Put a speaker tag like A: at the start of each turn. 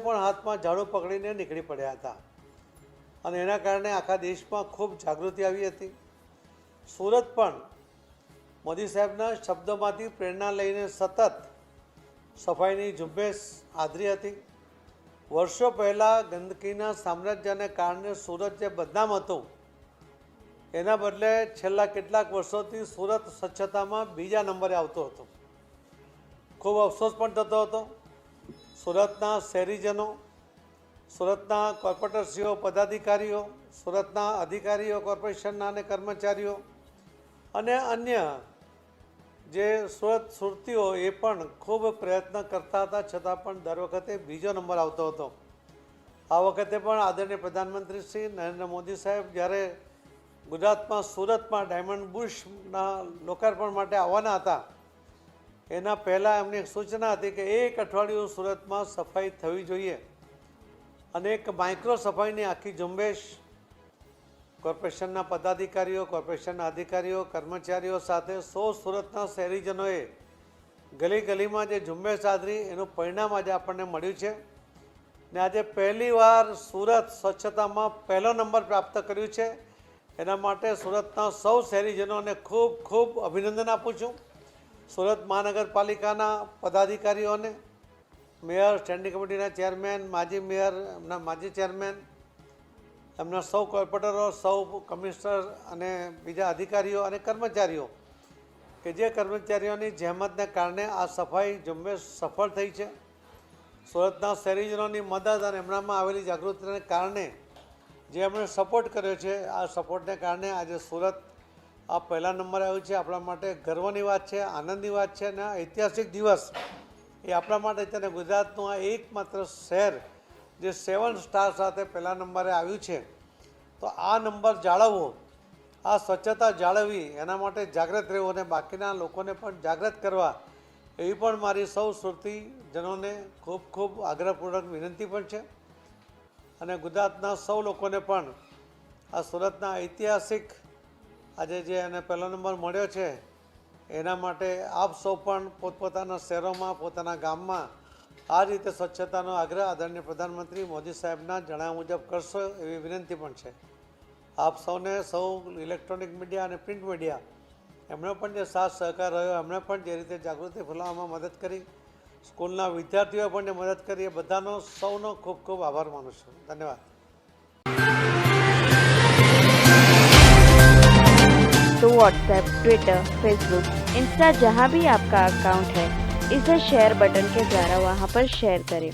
A: પણ હાથમાં ઝાડુ પકડીને નીકળી પડ્યા હતા અને એના કારણે આખા દેશમાં ખૂબ જાગૃતિ આવી હતી. સુરત પણ મોદી સાહેબના શબ્દોમાંથી પ્રેરણા લઈને સતત સફાઈની ઝુંબેશ આદરી હતી. વર્ષો પહેલાં ગંદકીના સામ્રાજ્યને કારણે સુરત જે બદનામ હતું એના બદલે છેલ્લા કેટલાક વર્ષોથી સુરત સ્વચ્છતામાં બીજા નંબરે આવતો હતો. ખૂબ અફસોસ પણ થતો હતો. સુરતના શહેરીજનો, સુરતના કોર્પોરેટરશ્રીઓ, પદાધિકારીઓ, સુરતના અધિકારીઓ, કોર્પોરેશનના અને કર્મચારીઓ અને અન્ય જે સુરતીઓ એ પણ ખૂબ પ્રયત્ન કરતા હતા, છતાં પણ દર વખતે બીજો નંબર આવતો હતો. આ વખતે પણ આદરણીય પ્રધાનમંત્રી શ્રી નરેન્દ્ર મોદી સાહેબ જ્યારે ગુજરાતમાં સુરતમાં ડાયમંડ બુશના લોકાર્પણ માટે આવવાના હતા એના પહેલાં એમની એક સૂચના હતી કે એક અઠવાડિયું સુરતમાં સફાઈ થવી જોઈએ અને એક માઇક્રો સફાઈની આખી ઝુંબેશ કોર્પોરેશનના પદાધિકારીઓ, કોર્પોરેશનના અધિકારીઓ, કર્મચારીઓ સાથે 100 સુરતના શહેરીજનોએ ગલી ગલીમાં જે ઝુંબેશ આદરી એનું પરિણામ આજે આપણને મળ્યું છે ને આજે પહેલીવાર સુરત સ્વચ્છતામાં પહેલો નંબર પ્રાપ્ત કર્યું છે. એના માટે સુરતના સૌ શહેરીજનોને ખૂબ ખૂબ અભિનંદન આપું છું. સુરત મહાનગરપાલિકાના પદાધિકારીઓને, મેયર, સ્ટેન્ડિંગ કમિટીના ચેરમેન, માજી મેયર, એમના માજી ચેરમેન, એમના સૌ કોર્પોરેટરો, સૌ કમિશનર અને બીજા અધિકારીઓ અને કર્મચારીઓ કે જે કર્મચારીઓની જહેમતને કારણે આ સફાઈ ઝુંબેશ સફળ થઈ છે. સુરતના શહેરીજનોની મદદ અને એમનામાં આવેલી જાગૃતિને કારણે જે એમણે સપોર્ટ કર્યો છે, આ સપોર્ટને કારણે આજે સુરત આ પહેલા નંબરે આવ્યું છે. આપણા માટે ગર્વની વાત છે, આનંદની વાત છે અને ઐતિહાસિક દિવસ એ આપણા માટે છે. અને ગુજરાતનું આ એકમાત્ર શહેર જે 7 સ્ટાર સાથે પહેલા નંબરે આવ્યું છે. તો આ નંબર જાળવવો, આ સ્વચ્છતા જાળવવી, એના માટે જાગૃત રહેવું અને બાકીના લોકોને પણ જાગૃત કરવા એવી પણ મારી સૌ સુરતીજનોને ખૂબ ખૂબ આગ્રહપૂર્વક વિનંતી પણ છે. અને ગુજરાતના સૌ લોકોને પણ આ સુરતના ઐતિહાસિક આજે જે એને પહેલો નંબર મળ્યો છે એના માટે આપ સૌ પણ પોતપોતાના શહેરોમાં, પોતાના ગામમાં આ રીતે સ્વચ્છતાનો આગ્રહ આદરણીય પ્રધાનમંત્રી મોદી સાહેબના જણાવ્યા મુજબ કરશો એવી વિનંતી પણ છે. આપ સૌને, સૌ ઇલેક્ટ્રોનિક મીડિયા અને પ્રિન્ટ મીડિયા એમણે પણ જે સાથ સહકાર રહ્યો, એમણે પણ જે રીતે જાગૃતિ ફેલાવવામાં મદદ કરી, સ્કૂલના વિદ્યાર્થીઓએ પણ જે મદદ કરી, એ બધાનો સૌનો ખૂબ ખૂબ આભાર માનું છું. ધન્યવાદ.
B: तो व्हाट्सएप, ट्विटर, फेसबुक, इंस्टा जहाँ भी आपका अकाउंट है इसे शेयर बटन के द्वारा वहाँ पर शेयर करें.